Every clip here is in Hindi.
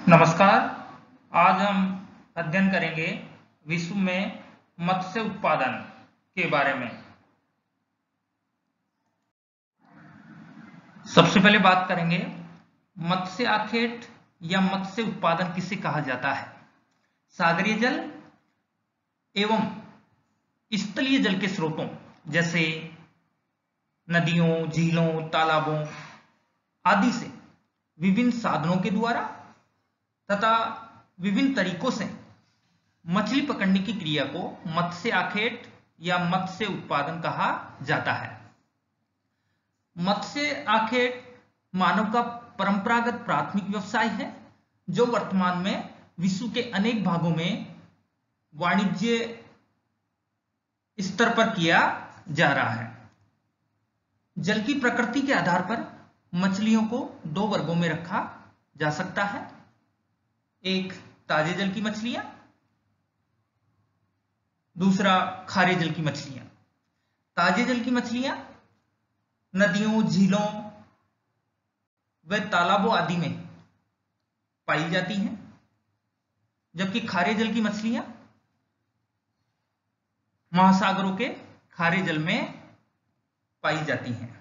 नमस्कार। आज हम अध्ययन करेंगे विश्व में मत्स्य उत्पादन के बारे में। सबसे पहले बात करेंगे मत्स्य आखेट या मत्स्य उत्पादन किसे कहा जाता है। सागरीय जल एवं स्थलीय जल के स्रोतों जैसे नदियों, झीलों, तालाबों आदि से विभिन्न साधनों के द्वारा तथा विभिन्न तरीकों से मछली पकड़ने की क्रिया को मत्स्य आखेट या मत्स्य उत्पादन कहा जाता है। मत्स्य आखेट मानव का परंपरागत प्राथमिक व्यवसाय है जो वर्तमान में विश्व के अनेक भागों में वाणिज्य स्तर पर किया जा रहा है। जल की प्रकृति के आधार पर मछलियों को दो वर्गों में रखा जा सकता है। एक ताजे जल की मछलियां, दूसरा खारे जल की मछलियां। ताजे जल की मछलियां नदियों, झीलों व तालाबों आदि में पाई जाती हैं, जबकि खारे जल की मछलियां महासागरों के खारे जल में पाई जाती हैं।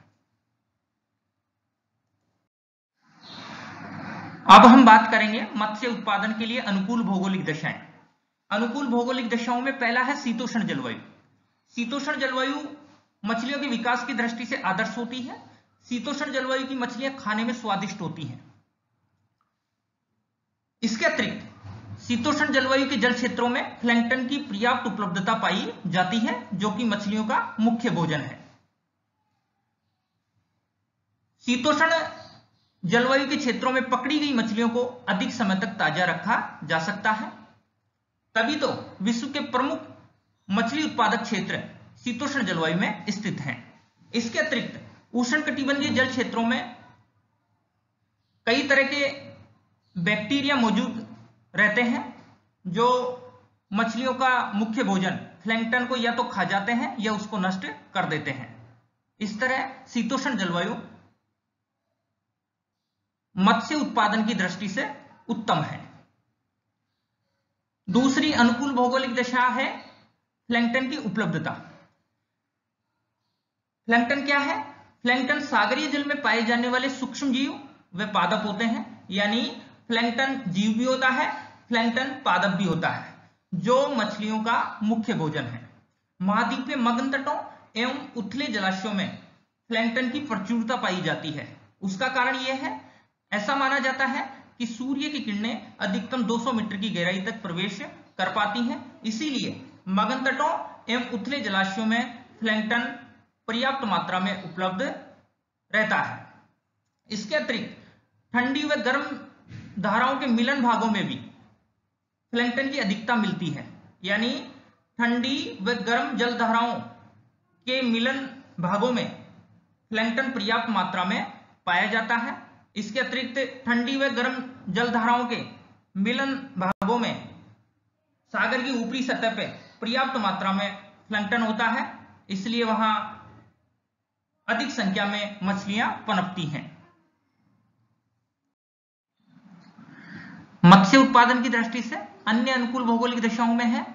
अब हम बात करेंगे मत्स्य उत्पादन के लिए अनुकूल भौगोलिक दशाएं। अनुकूल भौगोलिक दशाओं में पहला है शीतोष्ण जलवायु। शीतोष्ण जलवायु मछलियों के विकास की दृष्टि से आदर्श होती है। शीतोष्ण जलवायु की मछलियां खाने में स्वादिष्ट होती हैं। इसके अतिरिक्त शीतोष्ण जलवायु के जल क्षेत्रों में प्लैंक्टन की पर्याप्त उपलब्धता पाई जाती है, जो कि मछलियों का मुख्य भोजन है। शीतोष्ण जलवायु के क्षेत्रों में पकड़ी गई मछलियों को अधिक समय तक ताजा रखा जा सकता है, तभी तो विश्व के प्रमुख मछली उत्पादक क्षेत्र शीतोष्ण जलवायु में स्थित हैं। इसके अतिरिक्त उष्णकटिबंधीय जल क्षेत्रों में कई तरह के बैक्टीरिया मौजूद रहते हैं जो मछलियों का मुख्य भोजन प्लैंक्टन को या तो खा जाते हैं या उसको नष्ट कर देते हैं। इस तरह शीतोष्ण जलवायु मत्स्य उत्पादन की दृष्टि से उत्तम है। दूसरी अनुकूल भौगोलिक दशा है प्लैंक्टन की उपलब्धता। प्लैंक्टन क्या है? प्लैंक्टन सागरीय जल में पाए जाने वाले सूक्ष्म जीव व पादप होते हैं, यानी प्लैंक्टन जीव भी होता है, प्लैंक्टन पादप भी होता है, जो मछलियों का मुख्य भोजन है। महाद्वीपीय मग्न तटों एवं उथले जलाशयों में प्लैंक्टन की प्रचुरता पाई जाती है। उसका कारण यह है, ऐसा माना जाता है कि सूर्य की किरणें अधिकतम 200 मीटर की गहराई तक प्रवेश कर पाती हैं, इसीलिए मग्न तटों एवं उथले जलाशयों में प्लैंक्टन पर्याप्त मात्रा में उपलब्ध रहता है। इसके अतिरिक्त ठंडी व गर्म धाराओं के मिलन भागों में भी प्लैंक्टन की अधिकता मिलती है, यानी ठंडी व गर्म जल धाराओं के मिलन भागों में प्लैंक्टन पर्याप्त मात्रा में पाया जाता है। इसके अतिरिक्त ठंडी व गर्म जल धाराओं के मिलन भागों में सागर की ऊपरी सतह पर पर्याप्त मात्रा में प्लैंक्टन होता है, इसलिए वहां अधिक संख्या में मछलियां पनपती हैं। मत्स्य उत्पादन की दृष्टि से अन्य अनुकूल भौगोलिक दशाओं में है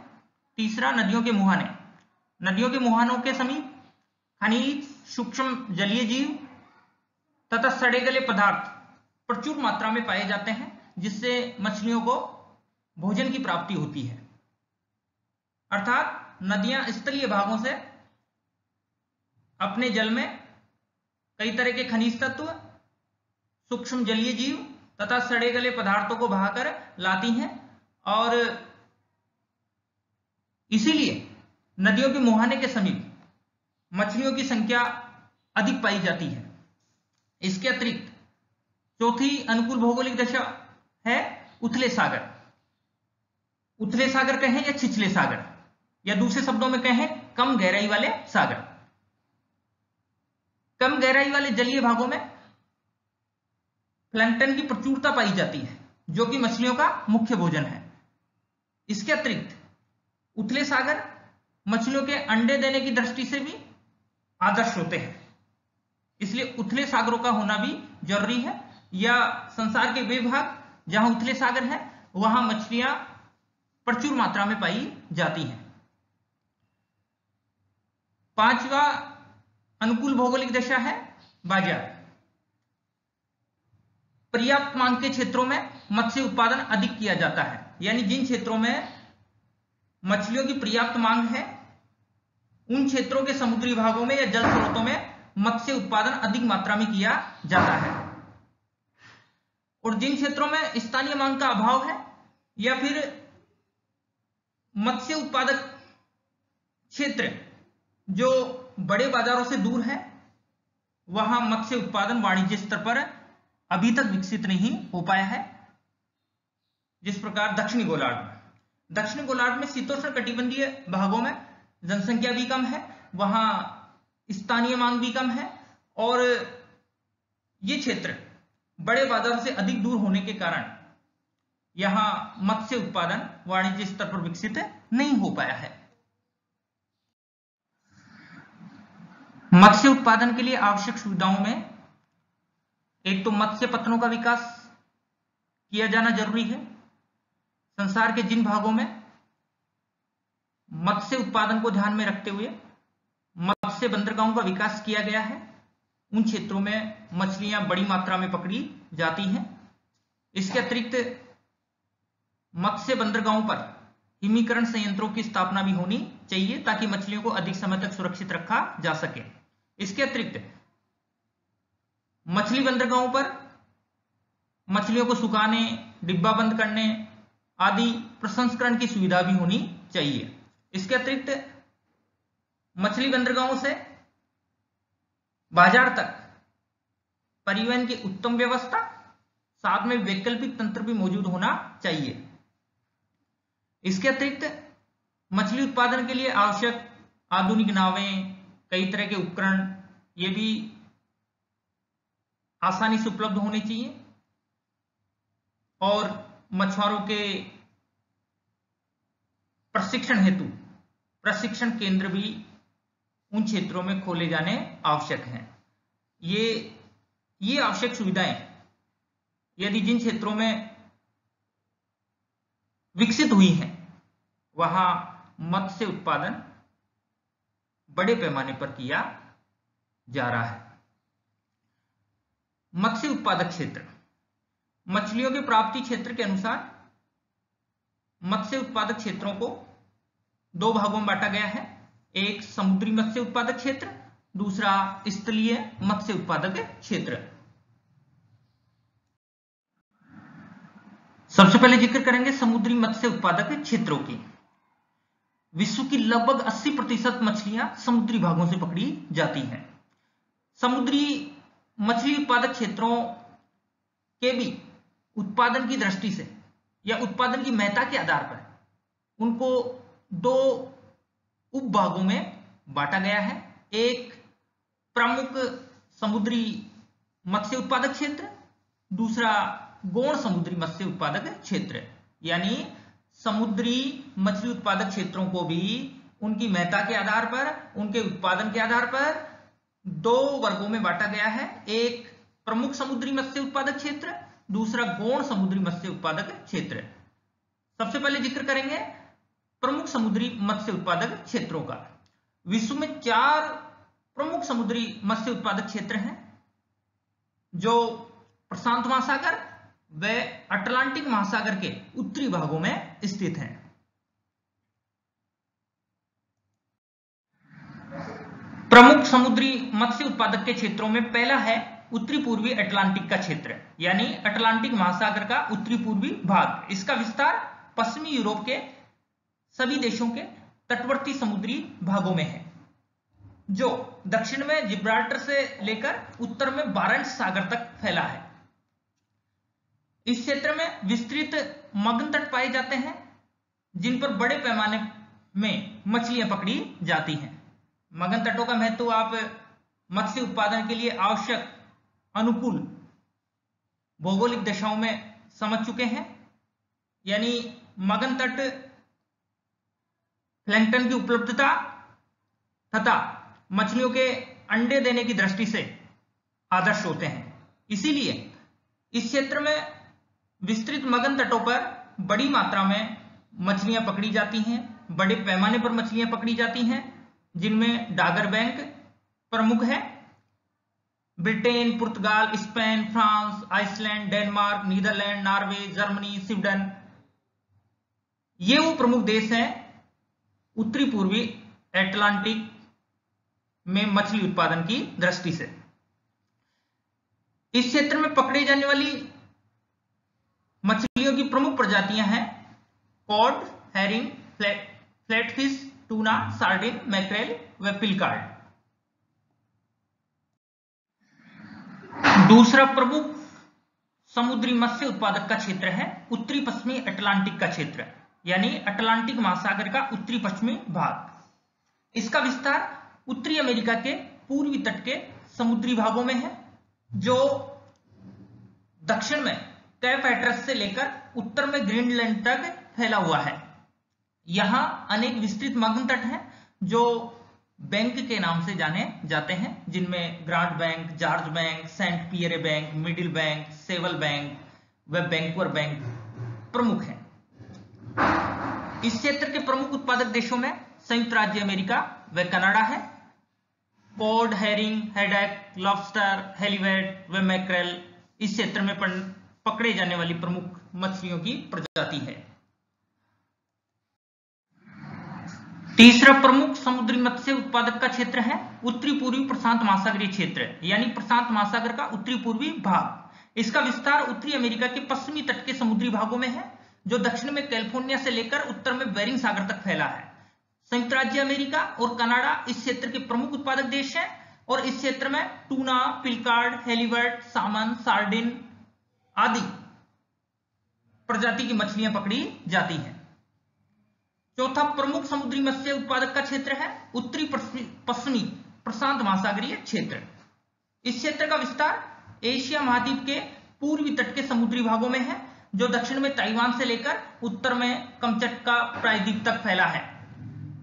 तीसरा नदियों के मुहाने। नदियों के मुहानों के समीप खनिज, सूक्ष्म जलीय जीव तथा सड़े गले पदार्थ प्रचुर मात्रा में पाए जाते हैं, जिससे मछलियों को भोजन की प्राप्ति होती है। अर्थात नदियां स्थलीय भागों से अपने जल में कई तरह के खनिज तत्व, सूक्ष्म जलीय जीव तथा सड़े गले पदार्थों को बहाकर लाती हैं, और इसीलिए नदियों के मुहाने के समीप मछलियों की संख्या अधिक पाई जाती है। इसके अतिरिक्त चौथी अनुकूल भौगोलिक दशा है उथले सागर। उथले सागर कहें या छिछले सागर, या दूसरे शब्दों में कहें कम गहराई वाले सागर। कम गहराई वाले जलीय भागों में प्लैंक्टन की प्रचुरता पाई जाती है, जो कि मछलियों का मुख्य भोजन है। इसके अतिरिक्त उथले सागर मछलियों के अंडे देने की दृष्टि से भी आदर्श होते हैं, इसलिए उथले सागरों का होना भी जरूरी है। या संसार के वे भाग जहां उथले सागर है वहां मछलियां प्रचुर मात्रा में पाई जाती हैं। पांचवा अनुकूल भौगोलिक दशा है बाजार। पर्याप्त मांग के क्षेत्रों में मत्स्य उत्पादन अधिक किया जाता है, यानी जिन क्षेत्रों में मछलियों की पर्याप्त मांग है उन क्षेत्रों के समुद्री भागों में या जल स्रोतों में मत्स्य उत्पादन अधिक मात्रा में किया जाता है। और जिन क्षेत्रों में स्थानीय मांग का अभाव है या फिर मत्स्य उत्पादक क्षेत्र जो बड़े बाजारों से दूर है वहां मत्स्य उत्पादन वाणिज्य स्तर पर अभी तक विकसित नहीं हो पाया है। जिस प्रकार दक्षिणी गोलार्ध में शीतोष्ण कटिबंधीय भागों में जनसंख्या भी कम है, वहां स्थानीय मांग भी कम है और ये क्षेत्र बड़े बाजारों से अधिक दूर होने के कारण यहां मत्स्य उत्पादन वाणिज्य स्तर पर विकसित नहीं हो पाया है। मत्स्य उत्पादन के लिए आवश्यक सुविधाओं में एक तो मत्स्य पत्तनों का विकास किया जाना जरूरी है। संसार के जिन भागों में मत्स्य उत्पादन को ध्यान में रखते हुए मत्स्य बंदरगाहों का विकास किया गया है उन क्षेत्रों में मछलियां बड़ी मात्रा में पकड़ी जाती हैं। इसके अतिरिक्त मत्स्य बंदरगाहों पर हिमीकरण संयंत्रों की स्थापना भी होनी चाहिए ताकि मछलियों को अधिक समय तक सुरक्षित रखा जा सके। इसके अतिरिक्त मछली बंदरगाहों पर मछलियों को सुखाने, डिब्बा बंद करने आदि प्रसंस्करण की सुविधा भी होनी चाहिए। इसके अतिरिक्त मछली बंदरगाहों से बाजार तक परिवहन की उत्तम व्यवस्था, साथ में वैकल्पिक तंत्र भी मौजूद होना चाहिए। इसके अतिरिक्त मछली उत्पादन के लिए आवश्यक आधुनिक नावें, कई तरह के उपकरण ये भी आसानी से उपलब्ध होने चाहिए और मछुआरों के प्रशिक्षण हेतु प्रशिक्षण केंद्र भी उन क्षेत्रों में खोले जाने आवश्यक हैं। ये आवश्यक सुविधाएं यदि जिन क्षेत्रों में विकसित हुई हैं वहां मत्स्य उत्पादन बड़े पैमाने पर किया जा रहा है। मत्स्य उत्पादक क्षेत्र मछलियों के प्राप्ति क्षेत्र के अनुसार मत्स्य उत्पादक क्षेत्रों को दो भागों में बांटा गया है। एक समुद्री मत्स्य उत्पादक क्षेत्र, दूसरा स्थलीय मत्स्य उत्पादक क्षेत्र। सबसे पहले जिक्र करेंगे समुद्री मत्स्य उत्पादक क्षेत्रों की। विश्व की लगभग 80% मछलियां समुद्री भागों से पकड़ी जाती हैं। समुद्री मछली उत्पादक क्षेत्रों के भी उत्पादन की दृष्टि से या उत्पादन की महत्ता के आधार पर उनको दो उपभागों में बांटा गया है। एक प्रमुख समुद्री मत्स्य उत्पादक क्षेत्र, दूसरा गौण समुद्री मत्स्य उत्पादक क्षेत्र। यानी समुद्री मछली उत्पादक क्षेत्रों को भी उनकी महत्ता के आधार पर, उनके उत्पादन के आधार पर दो वर्गों में बांटा गया है। एक प्रमुख समुद्री मत्स्य उत्पादक क्षेत्र, दूसरा गौण समुद्री मत्स्य उत्पादक क्षेत्र। सबसे पहले जिक्र करेंगे प्रमुख समुद्री मत्स्य उत्पादक क्षेत्रों का। विश्व में 4 प्रमुख समुद्री मत्स्य उत्पादक क्षेत्र हैं जो प्रशांत महासागर व अटलांटिक महासागर के उत्तरी भागों में स्थित हैं। प्रमुख समुद्री मत्स्य उत्पादक के क्षेत्रों में पहला है उत्तरी पूर्वी अटलांटिक का क्षेत्र, यानी अटलांटिक महासागर का उत्तरी पूर्वी भाग। इसका विस्तार पश्चिमी यूरोप के सभी देशों के तटवर्ती समुद्री भागों में है, जो दक्षिण में जिब्राल्टर से लेकर उत्तर में बारंट सागर तक फैला है। इस क्षेत्र में विस्तृत मगन तट पाए जाते हैं जिन पर बड़े पैमाने में मछलियां पकड़ी जाती हैं। मगन तटों का महत्व आप मत्स्य उत्पादन के लिए आवश्यक अनुकूल भौगोलिक दशाओं में समझ चुके हैं। यानी मगन तट प्लैंकटन की उपलब्धता तथा मछलियों के अंडे देने की दृष्टि से आदर्श होते हैं। इसीलिए इस क्षेत्र में विस्तृत मगन तटों पर बड़ी मात्रा में मछलियां पकड़ी जाती हैं, बड़े पैमाने पर मछलियां पकड़ी जाती हैं, जिनमें डागर बैंक प्रमुख है। Britain, Portugal, Spain, France, Iceland, Denmark, Netherland, Norway, Germany, Sweden, ये वो प्रमुख देश हैं उत्तरी पूर्वी अटलांटिक में मछली उत्पादन की दृष्टि से। इस क्षेत्र में पकड़े जाने वाली मछलियों की प्रमुख प्रजातियां हैं cod, herring, flatfish, tuna, sardine, mackerel व पिलकार्ड। दूसरा प्रमुख समुद्री मत्स्य उत्पादक का क्षेत्र है उत्तरी पश्चिमी अटलांटिक का क्षेत्र, यानी अटलांटिक महासागर का उत्तरी पश्चिमी भाग। इसका विस्तार उत्तरी अमेरिका के पूर्वी तट के समुद्री भागों में है, जो दक्षिण में कैप हैटरस से लेकर उत्तर में ग्रीनलैंड तक फैला हुआ है। यहां अनेक विस्तृत मगन तट हैं जो बैंक के नाम से जाने जाते हैं, जिनमें Grand bank, George bank, Saint Pierre bank, Middle bank, Sable bank व बैंकवर बैंक प्रमुख हैं। इस क्षेत्र के प्रमुख उत्पादक देशों में संयुक्त राज्य अमेरिका व कनाडा है। कॉड, हेरिंग, हेडैक, लॉबस्टर, हेलीवेट व मैक्रेल इस क्षेत्र में पकड़े जाने वाली प्रमुख मछलियों की प्रजाति है। तीसरा प्रमुख समुद्री मत्स्य उत्पादक का क्षेत्र है उत्तरी पूर्वी प्रशांत महासागरीय क्षेत्र, यानी प्रशांत महासागर का उत्तरी पूर्वी भाग। इसका विस्तार उत्तरी अमेरिका के पश्चिमी तट के समुद्री भागों में है, जो दक्षिण में कैलिफोर्निया से लेकर उत्तर में बेरिंग सागर तक फैला है। संयुक्त राज्य अमेरिका और कनाडा इस क्षेत्र के प्रमुख उत्पादक देश हैं और इस क्षेत्र में टूना, पिलकार्ड, हेलीवर्ट, सामन, सार्डिन आदि प्रजाति की मछलियां पकड़ी जाती हैं। चौथा प्रमुख समुद्री मत्स्य उत्पादक का क्षेत्र है उत्तरी पश्चिमी प्रशांत महासागरीय क्षेत्र। इस क्षेत्र का विस्तार एशिया महाद्वीप के पूर्वी तट के समुद्री भागों में है, जो दक्षिण में ताइवान से लेकर उत्तर में कमचटका प्रायद्वीप तक फैला है।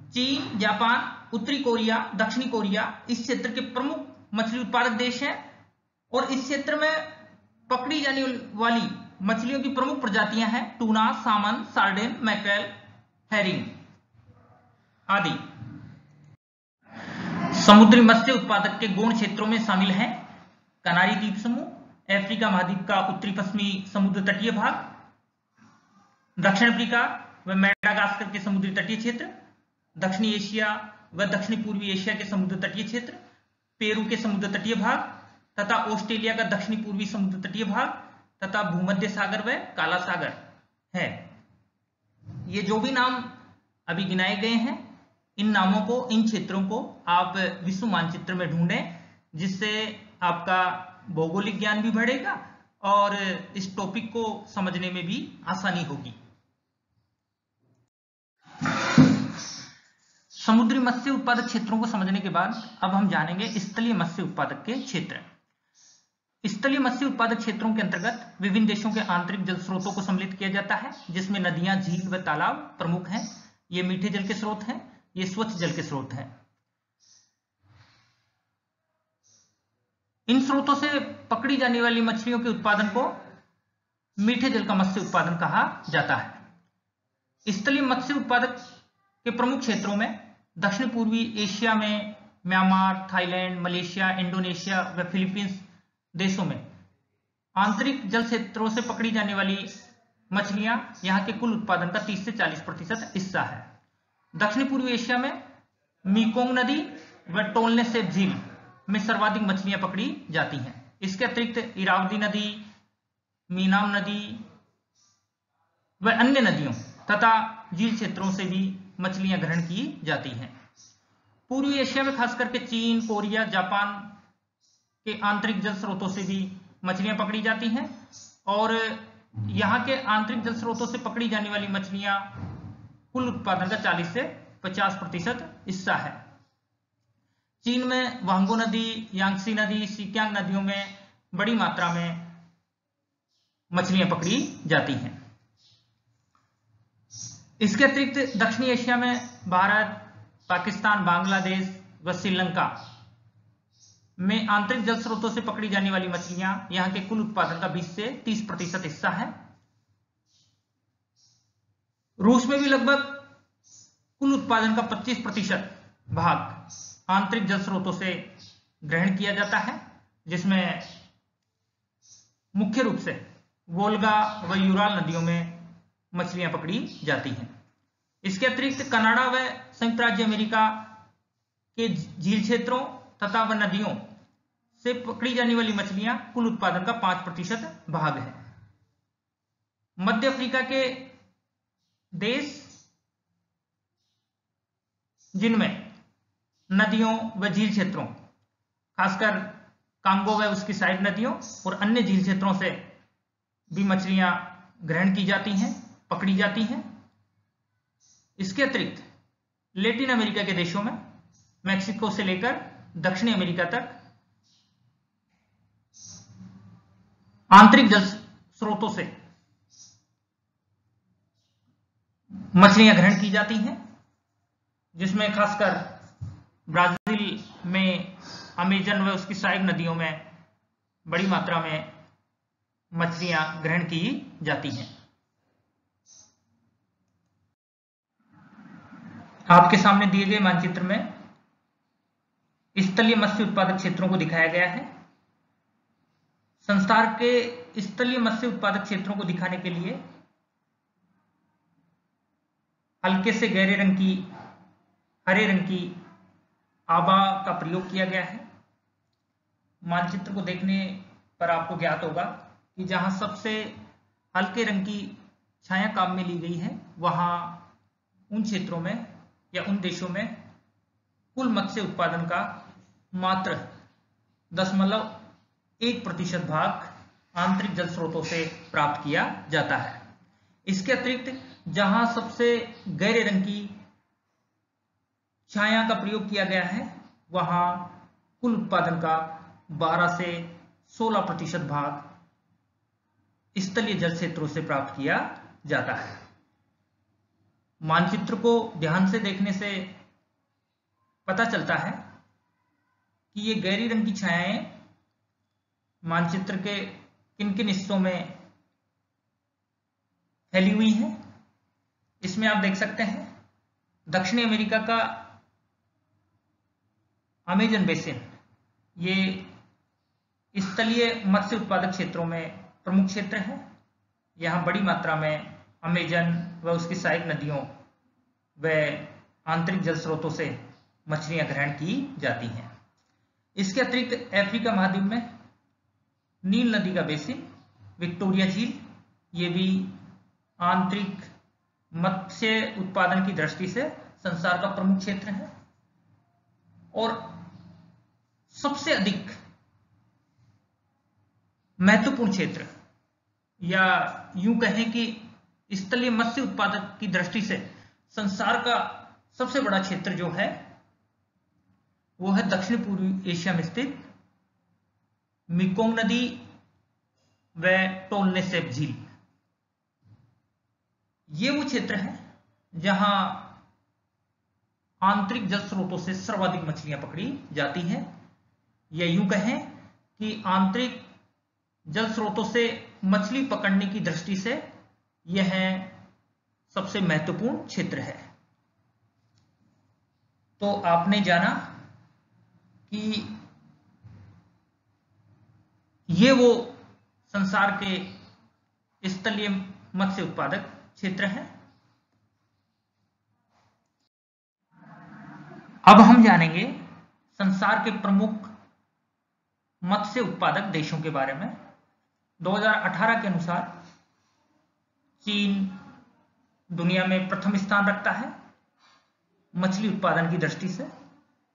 चीन, जापान, उत्तरी कोरिया, दक्षिणी कोरिया इस क्षेत्र के प्रमुख मछली उत्पादक देश हैं और इस क्षेत्र में पकड़ी जाने वाली मछलियों की प्रमुख प्रजातियां हैं टूना, सामन, सार्डिन, मैक्रेल, हेरिंग आदि। समुद्री मत्स्य उत्पादक के गौण क्षेत्रों में शामिल हैं कनारी द्वीप समूह, अफ्रीका महाद्वीप का उत्तरी पश्चिमी समुद्र तटीय भाग, दक्षिण अफ्रीका व मेडागास्कर के समुद्री तटीय क्षेत्र, दक्षिणी एशिया व दक्षिणी पूर्वी एशिया के समुद्र तटीय क्षेत्र, पेरू के समुद्र तटीय भाग तथा ऑस्ट्रेलिया का दक्षिणी पूर्वी समुद्र तटीय भाग तथा भूमध्य सागर व काला सागर है। ये जो भी नाम अभी गिनाए गए हैं, इन नामों को, इन क्षेत्रों को आप विश्व मानचित्र में ढूंढें, जिससे आपका भौगोलिक ज्ञान भी बढ़ेगा और इस टॉपिक को समझने में भी आसानी होगी। समुद्री मत्स्य उत्पादक क्षेत्रों को समझने के बाद अब हम जानेंगे स्थलीय मत्स्य उत्पादक के क्षेत्र। स्थलीय मत्स्य उत्पादक क्षेत्रों के अंतर्गत विभिन्न देशों के आंतरिक जल स्रोतों को सम्मिलित किया जाता है, जिसमें नदियां, झील व तालाब प्रमुख हैं। ये मीठे जल के स्रोत हैं, ये स्वच्छ जल के स्रोत हैं। इन स्रोतों से पकड़ी जाने वाली मछलियों के उत्पादन को मीठे जल का मत्स्य उत्पादन कहा जाता है। स्थलीय मत्स्य उत्पादक के प्रमुख क्षेत्रों में दक्षिण पूर्वी एशिया में म्यांमार, थाईलैंड, मलेशिया, इंडोनेशिया व फिलीपींस देशों में आंतरिक जल क्षेत्रों से पकड़ी जाने वाली मछलियां यहां के कुल उत्पादन का 30 से 40% हिस्सा है। दक्षिण पूर्वी एशिया में मीकोंग नदी व टोलने सेप झील में सर्वाधिक मछलियां पकड़ी जाती हैं। इसके अतिरिक्त इरावदी नदी, मीनाम नदी व अन्य नदियों तथा झील क्षेत्रों से भी मछलियां ग्रहण की जाती हैं। पूर्वी एशिया में खास करके चीन, कोरिया, जापान के आंतरिक जल स्रोतों से भी मछलियां पकड़ी जाती हैं और यहाँ के आंतरिक जल स्रोतों से पकड़ी जाने वाली मछलियां कुल उत्पादन का 40 से 50% हिस्सा है। चीन में वांगो नदी, यांगसी नदी, सिक्यांग नदियों में बड़ी मात्रा में मछलियां पकड़ी जाती हैं। इसके अतिरिक्त दक्षिणी एशिया में भारत, पाकिस्तान, बांग्लादेश व श्रीलंका में आंतरिक जल स्रोतों से पकड़ी जाने वाली मछलियां यहां के कुल उत्पादन का 20 से 30% हिस्सा है। रूस में भी लगभग कुल उत्पादन का 25% भाग आंतरिक जल स्रोतों से ग्रहण किया जाता है, जिसमें मुख्य रूप से वोल्गा व यूराल नदियों में मछलियां पकड़ी जाती हैं। इसके अतिरिक्त कनाडा व संयुक्त राज्य अमेरिका के झील क्षेत्रों तथा व नदियों से पकड़ी जाने वाली मछलियां कुल उत्पादन का 5% भाग है। मध्य अफ्रीका के देश जिनमें नदियों व झील क्षेत्रों, खासकर कांगो व उसकी साइड नदियों और अन्य झील क्षेत्रों से भी मछलियां ग्रहण की जाती हैं, पकड़ी जाती हैं। इसके अतिरिक्त लैटिन अमेरिका के देशों में मैक्सिको से लेकर दक्षिणी अमेरिका तक आंतरिक जल स्रोतों से मछलियां ग्रहण की जाती हैं, जिसमें खासकर ब्राजील में अमेजन व उसकी साइड नदियों में बड़ी मात्रा में मछलियां ग्रहण की जाती हैं। आपके सामने दिए गए मानचित्र में स्थलीय मत्स्य उत्पादक क्षेत्रों को दिखाया गया है। संसार के स्थलीय मत्स्य उत्पादक क्षेत्रों को दिखाने के लिए हल्के से गहरे रंग की, हरे रंग की आभा का प्रयोग किया गया है। मानचित्र को देखने पर आपको ज्ञात होगा कि जहां सबसे हल्के रंग की छाया काम में ली गई है, वहां उन क्षेत्रों में या उन देशों में कुल मत्स्य उत्पादन का मात्र 0.1% भाग आंतरिक जल स्रोतों से प्राप्त किया जाता है। इसके अतिरिक्त जहां सबसे गहरे रंग की छाया का प्रयोग किया गया है, वहां कुल उत्पादन का 12 से 16% भाग स्थलीय जल क्षेत्रों से प्राप्त किया जाता है। मानचित्र को ध्यान से देखने से पता चलता है कि ये गहरी रंग की छायाएं मानचित्र के किन किन हिस्सों में फैली हुई हैं। इसमें आप देख सकते हैं दक्षिणी अमेरिका का अमेजन बेसिन, ये स्थलीय मत्स्य उत्पादक क्षेत्रों में प्रमुख क्षेत्र है। यहां बड़ी मात्रा में अमेजन व उसकी सहायक नदियों व आंतरिक जल स्रोतों से मछलियां ग्रहण की जाती हैं। इसके अतिरिक्त अफ्रीका महाद्वीप में नील नदी का बेसिन, विक्टोरिया झील, ये भी आंतरिक मत्स्य उत्पादन की दृष्टि से संसार का प्रमुख क्षेत्र है। और सबसे अधिक महत्वपूर्ण क्षेत्र, या यूं कहें कि स्थलीय मत्स्य उत्पादक की दृष्टि से संसार का सबसे बड़ा क्षेत्र जो है वो है दक्षिण पूर्वी एशिया में स्थित मेकोंग नदी व टोनले सैप झील। ये वो क्षेत्र है जहां आंतरिक जल स्रोतों से सर्वाधिक मछलियां पकड़ी जाती हैं, या यूं कहें कि आंतरिक जल स्रोतों से मछली पकड़ने की दृष्टि से यह सबसे महत्वपूर्ण क्षेत्र है। तो आपने जाना कि ये वो संसार के स्थलीय मत्स्य उत्पादक क्षेत्र है। अब हम जानेंगे संसार के प्रमुख मत्स्य उत्पादक देशों के बारे में। 2018 के अनुसार चीन दुनिया में प्रथम स्थान रखता है मछली उत्पादन की दृष्टि से,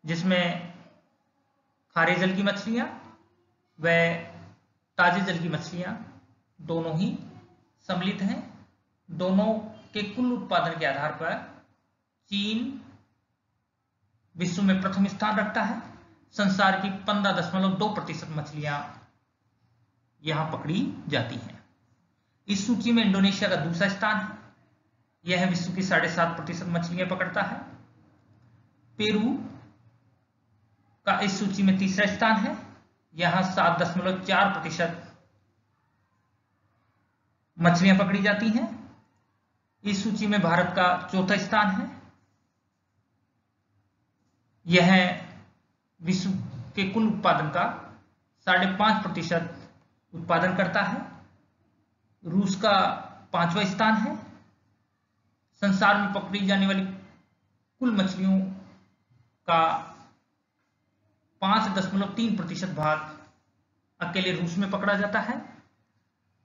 जिसमें खारे जल की मछलियां व ताजे जल की मछलियां दोनों ही सम्मिलित हैं। दोनों के कुल उत्पादन के आधार पर चीन विश्व में प्रथम स्थान रखता है। संसार की 15.2% मछलियां यहां पकड़ी जाती हैं। इस सूची में इंडोनेशिया का दूसरा स्थान है, यह विश्व की 7.5% मछलियां पकड़ता है। पेरू का इस सूची में तीसरा स्थान है, यहां 7.4% मछलियां पकड़ी जाती हैं। इस सूची में भारत का चौथा स्थान है। यह विश्व के कुल उत्पादन का 5.5% उत्पादन करता है। रूस का 5वां स्थान है। संसार में पकड़ी जाने वाली कुल मछलियों का 5.3% भाग अकेले रूस में पकड़ा जाता है।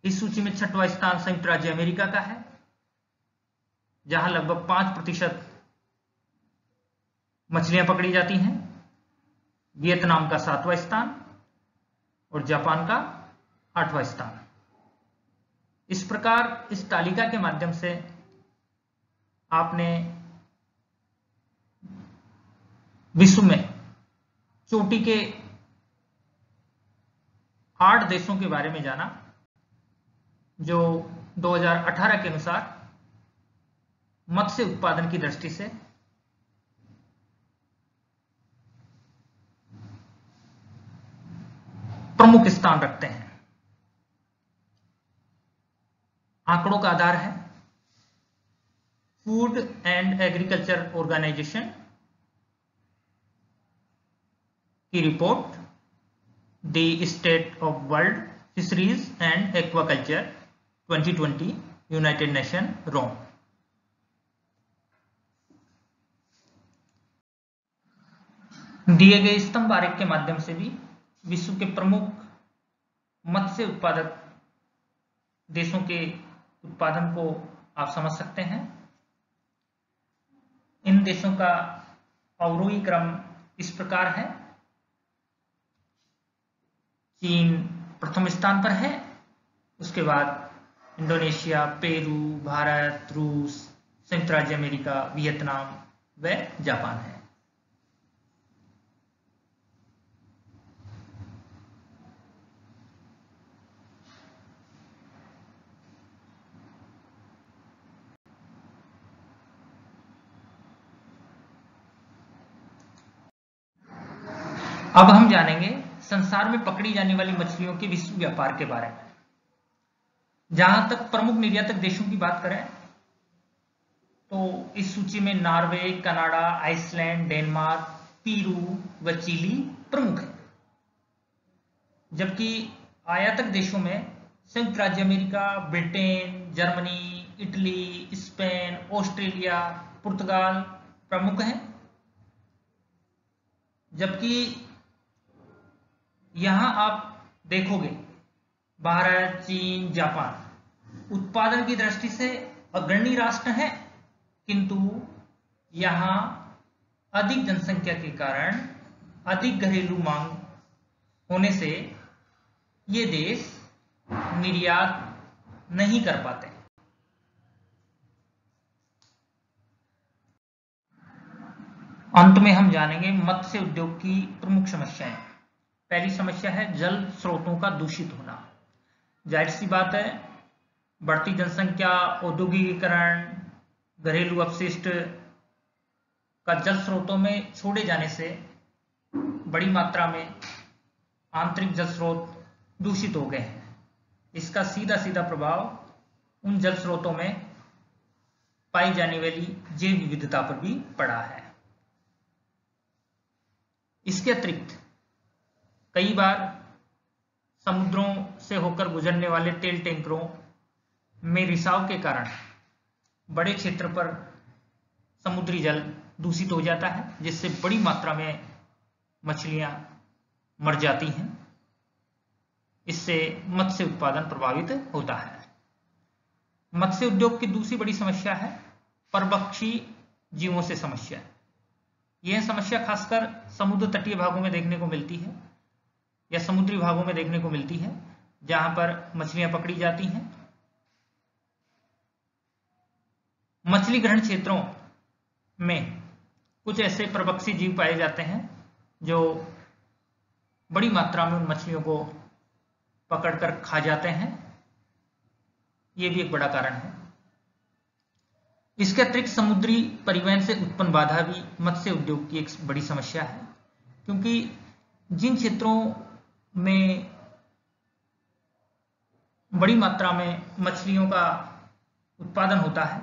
इस सूची में 6वां स्थान संयुक्त राज्य अमेरिका का है, जहां लगभग 5% मछलियां पकड़ी जाती हैं। वियतनाम का 7वां स्थान और जापान का 8वां स्थान। इस प्रकार इस तालिका के माध्यम से आपने विश्व में चोटी के 8 देशों के बारे में जाना, जो 2018 के अनुसार मत्स्य उत्पादन की दृष्टि से प्रमुख स्थान रखते हैं। आंकड़ों का आधार है फूड एंड एग्रीकल्चर ऑर्गेनाइजेशन की report the state of world fisheries and aquaculture 2020 united nation Rome. दिए गए स्तंभ आरेख के माध्यम से भी विश्व के प्रमुख मत्स्य उत्पादक देशों के उत्पादन को आप समझ सकते हैं। इन देशों का अवरोही क्रम इस प्रकार है। चीन प्रथम स्थान पर है, उसके बाद इंडोनेशिया, पेरू, भारत, रूस, संयुक्त राज्य अमेरिका, वियतनाम व जापान है। अब हम जानेंगे संसार में पकड़ी जाने वाली मछलियों के विश्व व्यापार के बारे में। जहां तक प्रमुख निर्यातक देशों की बात करें तो इस सूची में Norway, Canada, Iceland, Denmark, Peru व चिली प्रमुख है। जबकि आयातक देशों में संयुक्त राज्य America, Britain, Germany, Italy, Spain, Australia, पुर्तगाल प्रमुख हैं। जबकि यहां आप देखोगे भारत, चीन, जापान उत्पादन की दृष्टि से अग्रणी राष्ट्र हैं, किंतु यहां अधिक जनसंख्या के कारण अधिक घरेलू मांग होने से ये देश निर्यात नहीं कर पाते। अंत में हम जानेंगे मत्स्य उद्योग की प्रमुख समस्याएं। पहली समस्या है जल स्रोतों का दूषित होना। जाहिर सी बात है, बढ़ती जनसंख्या, औद्योगिकीकरण, घरेलू अपशिष्ट का जल स्रोतों में छोड़े जाने से बड़ी मात्रा में आंतरिक जल स्रोत दूषित हो गए हैं। इसका सीधा सीधा प्रभाव उन जल स्रोतों में पाई जाने वाली जैव विविधता पर भी पड़ा है। इसके अतिरिक्त कई बार समुद्रों से होकर गुजरने वाले तेल टैंकरों में रिसाव के कारण बड़े क्षेत्र पर समुद्री जल दूषित हो जाता है, जिससे बड़ी मात्रा में मछलियां मर जाती हैं। इससे मत्स्य उत्पादन प्रभावित होता है। मत्स्य उद्योग की दूसरी बड़ी समस्या है परभक्षी जीवों से समस्या। यह समस्या खासकर समुद्र तटीय भागों में देखने को मिलती है या समुद्री भागों में देखने को मिलती है, जहां पर मछलियां पकड़ी जाती हैं। मछली ग्रहण क्षेत्रों में कुछ ऐसे परभक्षी जीव पाए जाते हैं जो बड़ी मात्रा में उन मछलियों को पकड़कर खा जाते हैं। यह भी एक बड़ा कारण है। इसके अतिरिक्त समुद्री परिवहन से उत्पन्न बाधा भी मत्स्य उद्योग की एक बड़ी समस्या है, क्योंकि जिन क्षेत्रों में बड़ी मात्रा में मछलियों का उत्पादन होता है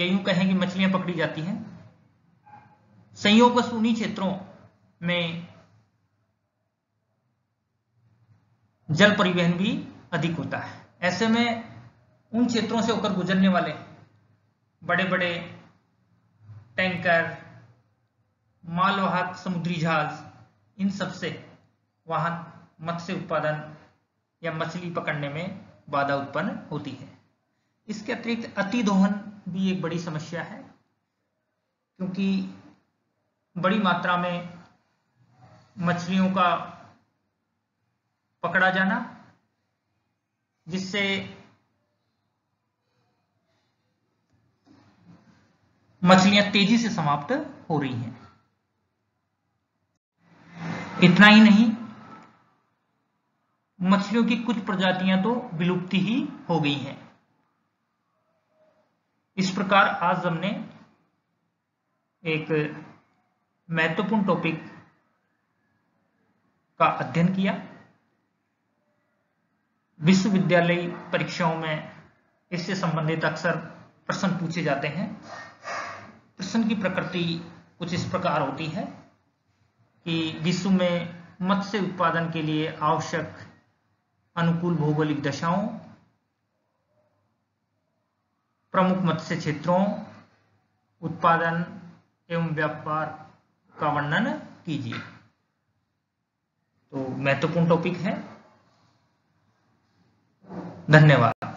या यूं कहें कि मछलियां पकड़ी जाती हैं। संयोगवश उन्हीं क्षेत्रों में जल परिवहन भी अधिक होता है। ऐसे में उन क्षेत्रों से होकर गुजरने वाले बड़े बड़े टैंकर, मालवाहक समुद्री जहाज, इन सब से वहां मत्स्य उत्पादन या मछली पकड़ने में बाधा उत्पन्न होती है। इसके अतिरिक्त अतिदोहन भी एक बड़ी समस्या है, क्योंकि बड़ी मात्रा में मछलियों का पकड़ा जाना, जिससे मछलियां तेजी से समाप्त हो रही हैं। इतना ही नहीं, मछलियों की कुछ प्रजातियां तो विलुप्ति ही हो गई हैं। इस प्रकार आज हमने एक महत्वपूर्ण टॉपिक का अध्ययन किया। विश्वविद्यालय परीक्षाओं में इससे संबंधित अक्सर प्रश्न पूछे जाते हैं। प्रश्न की प्रकृति कुछ इस प्रकार होती है कि विश्व में मत्स्य उत्पादन के लिए आवश्यक अनुकूल भौगोलिक दशाओं, प्रमुख मत्स्य क्षेत्रों, उत्पादन एवं व्यापार का वर्णन कीजिए। तो महत्वपूर्ण टॉपिक है। धन्यवाद।